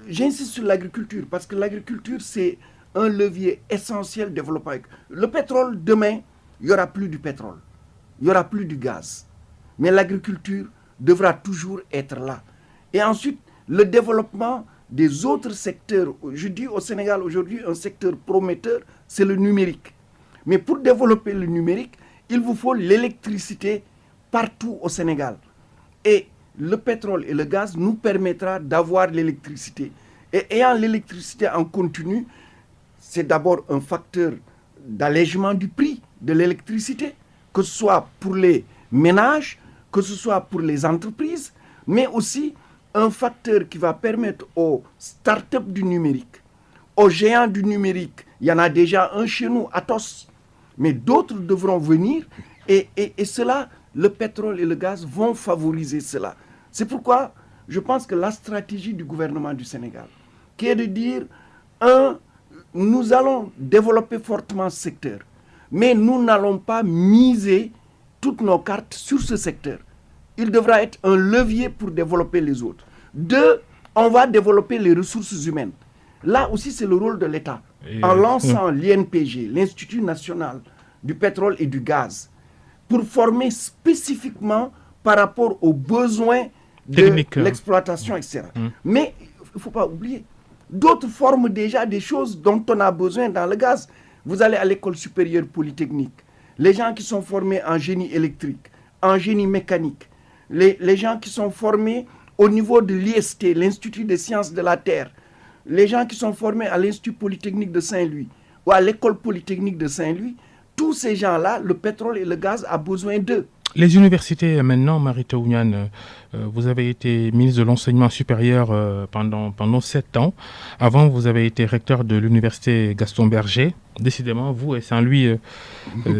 J'insiste sur l'agriculture, parce que l'agriculture, c'est un levier essentiel de développement. Le pétrole, demain, il n'y aura plus du pétrole, il n'y aura plus du gaz. Mais l'agriculture devra toujours être là. Et ensuite, le développement des autres secteurs. Je dis au Sénégal aujourd'hui, un secteur prometteur, c'est le numérique. Mais pour développer le numérique, il vous faut l'électricité partout au Sénégal. Et le pétrole et le gaz nous permettra d'avoir l'électricité. Et ayant l'électricité en continu, c'est d'abord un facteur d'allègement du prix de l'électricité, que ce soit pour les ménages, que ce soit pour les entreprises, mais aussi un facteur qui va permettre aux startups du numérique, aux géants du numérique. Il y en a déjà un chez nous, Atos, mais d'autres devront venir et cela, le pétrole et le gaz vont favoriser cela. C'est pourquoi je pense que la stratégie du gouvernement du Sénégal, qui est de dire, nous allons développer fortement ce secteur, mais nous n'allons pas miser toutes nos cartes sur ce secteur. Il devra être un levier pour développer les autres. 2, on va développer les ressources humaines. Là aussi, c'est le rôle de l'État. En lançant l'INPG, l'Institut national du pétrole et du gaz, pour former spécifiquement par rapport aux besoins de l'exploitation, etc. Mais il ne faut pas oublier, d'autres forment déjà des choses dont on a besoin dans le gaz. Vous allez à l'école supérieure polytechnique, les gens qui sont formés en génie électrique, en génie mécanique, les gens qui sont formés au niveau de l'IST, l'Institut des sciences de la Terre, les gens qui sont formés à l'Institut polytechnique de Saint-Louis ou à l'école polytechnique de Saint-Louis, tous ces gens-là, le pétrole et le gaz a besoin d'eux. Les universités, maintenant, Marita Ouniane, vous avez été ministre de l'enseignement supérieur pendant 7 ans. Avant, vous avez été recteur de l'université Gaston Berger. Décidément, vous et Saint-Louis,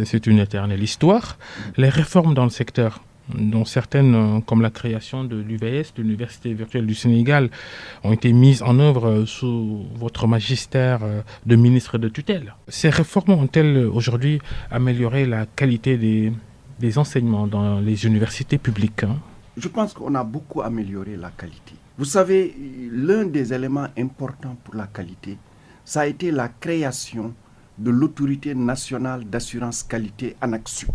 c'est une éternelle histoire. Les réformes dans le secteur, dont certaines, comme la création de l'UVS, de l'Université virtuelle du Sénégal, ont été mises en œuvre sous votre magistère de ministre de tutelle. Ces réformes ont-elles aujourd'hui amélioré la qualité des enseignements dans les universités publiques? Je pense qu'on a beaucoup amélioré la qualité. Vous savez, l'un des éléments importants pour la qualité, ça a été la création de l'autorité nationale d'assurance qualité ANAQ-Sup.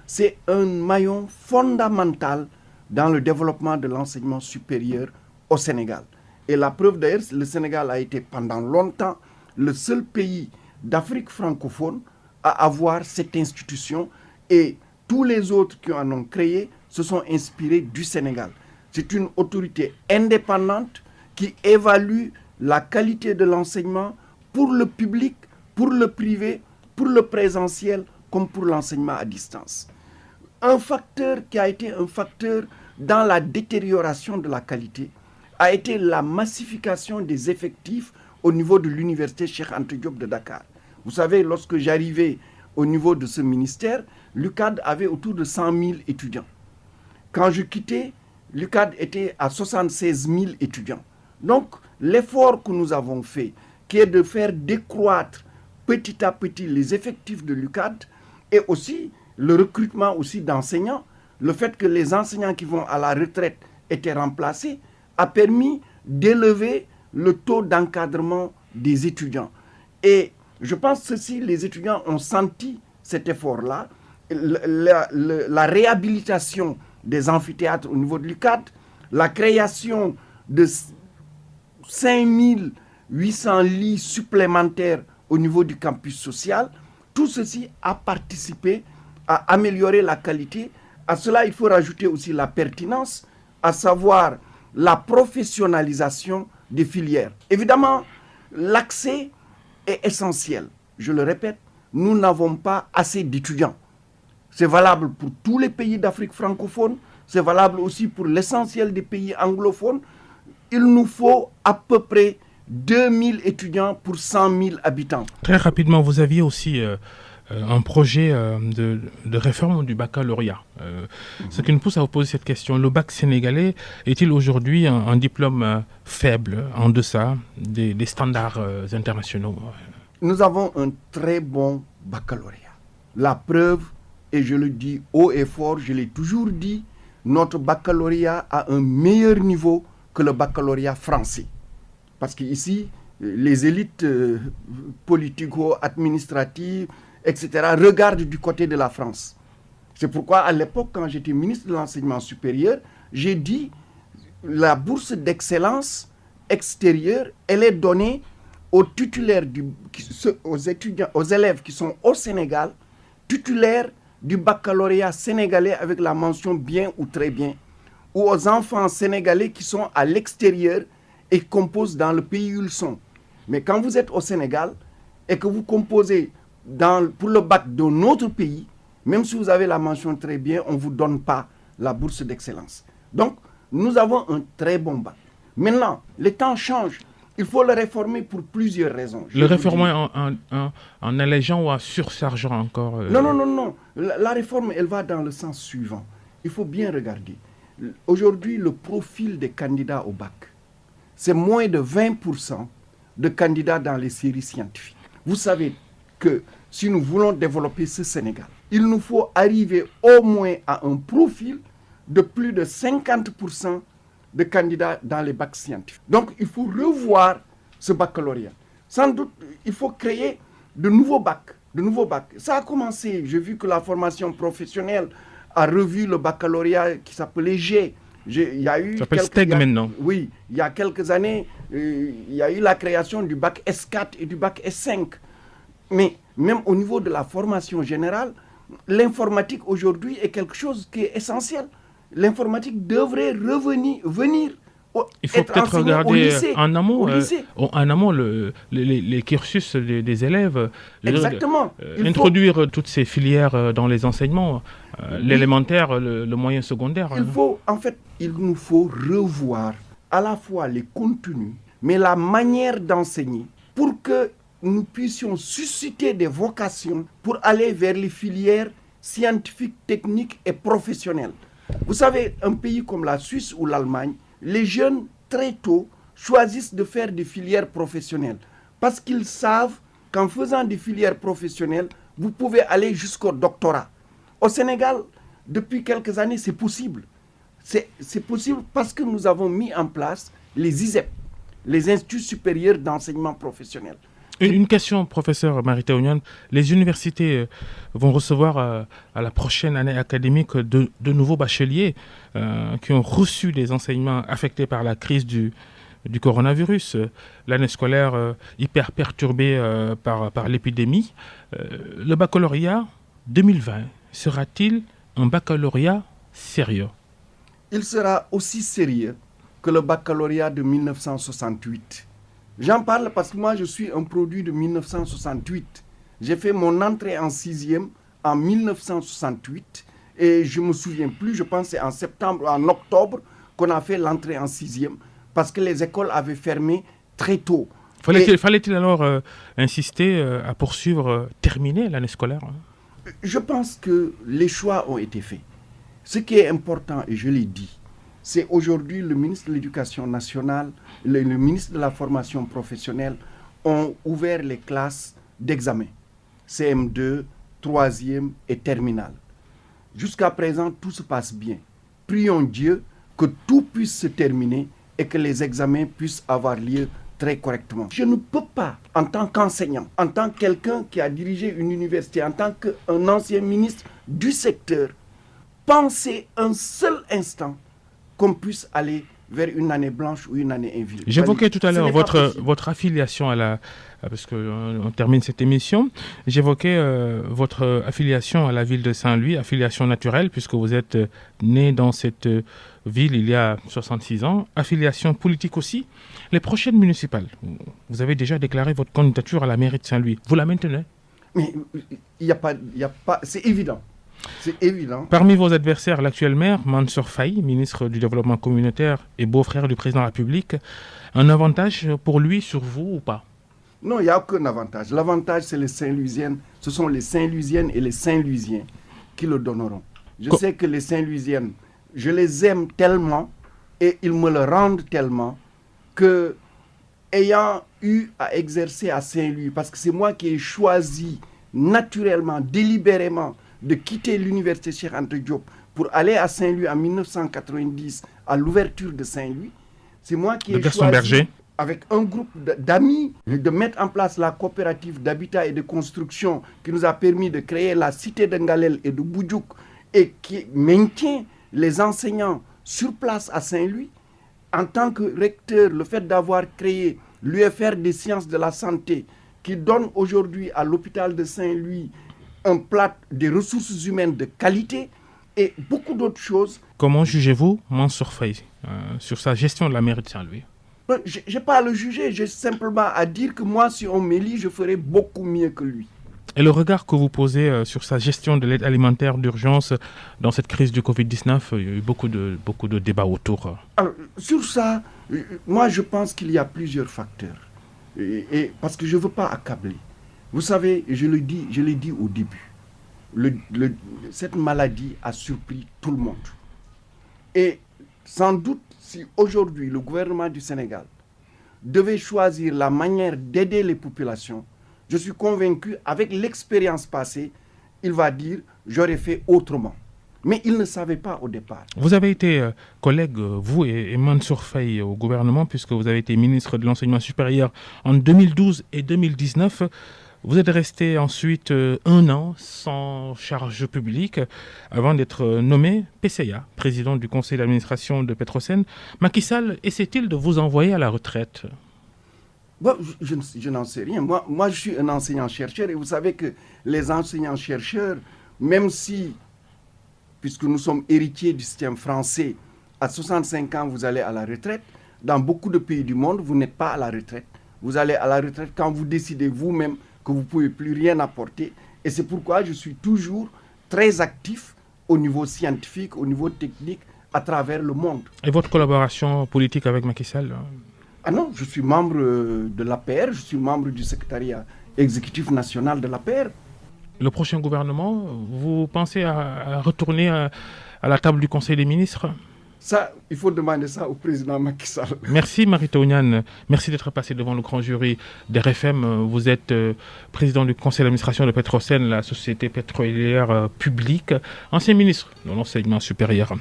C'est un maillon fondamental dans le développement de l'enseignement supérieur au Sénégal. Et la preuve d'ailleurs, le Sénégal a été pendant longtemps le seul pays d'Afrique francophone à avoir cette institution, et tous les autres qui en ont créé se sont inspirés du Sénégal. C'est une autorité indépendante qui évalue la qualité de l'enseignement pour le public pour le privé, pour le présentiel, comme pour l'enseignement à distance. Un facteur qui a été un facteur dans la détérioration de la qualité a été la massification des effectifs au niveau de l'université Cheikh Anta Diop de Dakar. Vous savez, lorsque j'arrivais au niveau de ce ministère, l'UCAD avait autour de 100 000 étudiants. Quand je quittais, l'UCAD était à 76 000 étudiants. Donc, l'effort que nous avons fait, qui est de faire décroître petit à petit les effectifs de l'UCAD et aussi le recrutement aussi d'enseignants, le fait que les enseignants qui vont à la retraite étaient remplacés, a permis d'élever le taux d'encadrement des étudiants. Et je pense que ceci, les étudiants ont senti cet effort-là, la réhabilitation des amphithéâtres au niveau de l'UCAD, la création de 5800 lits supplémentaires au niveau du campus social. Tout ceci a participé à améliorer la qualité. À cela, il faut rajouter aussi la pertinence, à savoir la professionnalisation des filières. Évidemment, l'accès est essentiel. Je le répète, nous n'avons pas assez d'étudiants. C'est valable pour tous les pays d'Afrique francophone, c'est valable aussi pour l'essentiel des pays anglophones. Il nous faut à peu près 2000 étudiants pour 100 000 habitants. Très rapidement, vous aviez aussi un projet de réforme du baccalauréat. Ce qui nous pousse à vous poser cette question. Le bac sénégalais est-il aujourd'hui un diplôme faible, en deçà des standards internationaux? Nous avons un très bon baccalauréat. La preuve, et je le dis haut et fort, je l'ai toujours dit, notre baccalauréat a un meilleur niveau que le baccalauréat français. Parce qu'ici, les élites politico-administratives, etc., regardent du côté de la France. C'est pourquoi, à l'époque, quand j'étais ministre de l'Enseignement supérieur, j'ai dit la bourse d'excellence extérieure, elle est donnée aux titulaires, aux étudiants, aux élèves qui sont au Sénégal, titulaires du baccalauréat sénégalais avec la mention bien ou très bien, ou aux enfants sénégalais qui sont à l'extérieur et composent dans le pays où ils sont. Mais quand vous êtes au Sénégal et que vous composez pour le bac d'un autre pays, même si vous avez la mention très bien, on ne vous donne pas la bourse d'excellence. Donc, nous avons un très bon bac. Maintenant, les temps changent. Il faut le réformer pour plusieurs raisons. Le réformer en allégeant ou en surchargeant encore Non. La réforme, elle va dans le sens suivant. Il faut bien regarder. Aujourd'hui, le profil des candidats au bac, c'est moins de 20% de candidats dans les séries scientifiques. Vous savez que si nous voulons développer ce Sénégal, il nous faut arriver au moins à un profil de plus de 50% de candidats dans les bacs scientifiques. Donc, il faut revoir ce baccalauréat. Sans doute, il faut créer de nouveaux bacs. Ça a commencé. J'ai vu que la formation professionnelle a revu le baccalauréat qui s'appelait G. Il y a eu ça s'appelle STEG maintenant. Oui, il y a quelques années, il y a eu la création du bac S4 et du bac S5. Mais même au niveau de la formation générale, l'informatique aujourd'hui est quelque chose qui est essentiel. L'informatique devrait venir il faut peut-être regarder en amont, les cursus des élèves. Exactement. Introduire toutes ces filières dans les enseignements, l'élémentaire, le moyen secondaire. Il nous faut revoir à la fois les contenus, mais la manière d'enseigner pour que nous puissions susciter des vocations pour aller vers les filières scientifiques, techniques et professionnelles. Vous savez, un pays comme la Suisse ou l'Allemagne, les jeunes, très tôt, choisissent de faire des filières professionnelles parce qu'ils savent qu'en faisant des filières professionnelles, vous pouvez aller jusqu'au doctorat. Au Sénégal, depuis quelques années, c'est possible. C'est possible parce que nous avons mis en place les ISEP, les Instituts supérieurs d'enseignement professionnel. Une question, professeur Mary-Théo Niane. Les universités vont recevoir à la prochaine année académique de nouveaux bacheliers qui ont reçu des enseignements affectés par la crise du coronavirus. L'année scolaire hyper perturbée par l'épidémie. Le baccalauréat 2020 sera-t-il un baccalauréat sérieux? Il sera aussi sérieux que le baccalauréat de 1968. J'en parle parce que moi, je suis un produit de 1968. J'ai fait mon entrée en 6e en 1968 et je ne me souviens plus, je pense que c'est en septembre ou en octobre qu'on a fait l'entrée en 6e parce que les écoles avaient fermé très tôt. Fallait-il alors insister à poursuivre, terminer l'année scolaire? Je pense que les choix ont été faits. Ce qui est important, et je l'ai dit, c'est aujourd'hui le ministre de l'Éducation nationale, le ministre de la formation professionnelle ont ouvert les classes d'examen, CM2, 3e et terminale. Jusqu'à présent, tout se passe bien. Prions Dieu que tout puisse se terminer et que les examens puissent avoir lieu très correctement. Je ne peux pas, en tant qu'enseignant, en tant que quelqu'un qui a dirigé une université, en tant qu'un ancien ministre du secteur, penser un seul instant qu'on puisse aller vers une année blanche ou une année invisible. J'évoquais tout à l'heure votre affiliation à la... Parce qu'on termine cette émission. J'évoquais votre affiliation à la ville de Saint-Louis, affiliation naturelle, puisque vous êtes né dans cette ville il y a 66 ans. Affiliation politique aussi. Les prochaines municipales, vous avez déjà déclaré votre candidature à la mairie de Saint-Louis. Vous la maintenez? Mais il n'y a pas... C'est évident. C'est évident. Parmi vos adversaires, l'actuel maire, Mansour Faye, ministre du Développement communautaire et beau-frère du président de la République, un avantage pour lui sur vous ou pas? Non, il n'y a aucun avantage. L'avantage, c'est les Saint-Louisiennes. Ce sont les Saint-Louisiennes et les Saint-Louisiens qui le donneront. Je sais que les Saint-Louisiennes, je les aime tellement et ils me le rendent tellement que, ayant eu à exercer à Saint-Louis, parce que c'est moi qui ai choisi naturellement, délibérément, de quitter l'université Cheikh Anta Diop pour aller à Saint-Louis en 1990 à l'ouverture de Saint-Louis. C'est moi qui ai choisi, avec un groupe d'amis, de mettre en place la coopérative d'habitat et de construction qui nous a permis de créer la cité de Ngalel et de Boudjouk et qui maintient les enseignants sur place à Saint-Louis. En tant que recteur, le fait d'avoir créé l'UFR des sciences de la santé qui donne aujourd'hui à l'hôpital de Saint-Louis un plat des ressources humaines de qualité et beaucoup d'autres choses. Comment jugez-vous Mansour Faye sur sa gestion de la mairie de Saint-Louis? Je n'ai pas à le juger, j'ai simplement à dire que moi, si on m'élit, je ferai beaucoup mieux que lui. Et le regard que vous posez sur sa gestion de l'aide alimentaire d'urgence dans cette crise du Covid-19, il y a eu beaucoup de débats autour. Alors, sur ça, moi je pense qu'il y a plusieurs facteurs. Et parce que je ne veux pas accabler. Vous savez, je l'ai dit au début, cette maladie a surpris tout le monde. Et sans doute, si aujourd'hui le gouvernement du Sénégal devait choisir la manière d'aider les populations, je suis convaincu, avec l'expérience passée, il va dire « j'aurais fait autrement ». Mais il ne savait pas au départ. Vous avez été collègue, vous et Mansour Faye, au gouvernement, puisque vous avez été ministre de l'Enseignement supérieur en 2012 et 2019. Vous êtes resté ensuite 1 an sans charge publique avant d'être nommé PCA, président du conseil d'administration de Petrosen. Macky Sall essaie-t-il de vous envoyer à la retraite? Bon, je n'en sais rien. Moi, je suis un enseignant-chercheur et vous savez que les enseignants-chercheurs, même si, puisque nous sommes héritiers du système français, à 65 ans, vous allez à la retraite. Dans beaucoup de pays du monde, vous n'êtes pas à la retraite. Vous allez à la retraite quand vous décidez vous-même que vous ne pouvez plus rien apporter. Et c'est pourquoi je suis toujours très actif au niveau scientifique, au niveau technique, à travers le monde. Et votre collaboration politique avec Macky Sall? Ah non, je suis membre de l'APR, je suis membre du secrétariat exécutif national de l'APR. Le prochain gouvernement, vous pensez à retourner à la table du Conseil des ministres? Ça, il faut demander ça au président Macky Sall. Merci Marita Ouniane, merci d'être passé devant le grand jury d'RFM. Vous êtes président du conseil d'administration de Petrosen, la société pétrolière publique, ancien ministre de l'enseignement supérieur.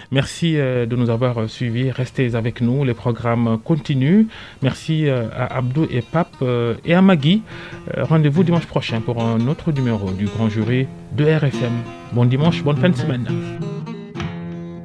Merci de nous avoir suivis, restez avec nous, les programmes continuent. Merci à Abdou et Pape et à Magui. Rendez-vous dimanche prochain pour un autre numéro du grand jury de RFM. Bon dimanche, bonne fin de semaine.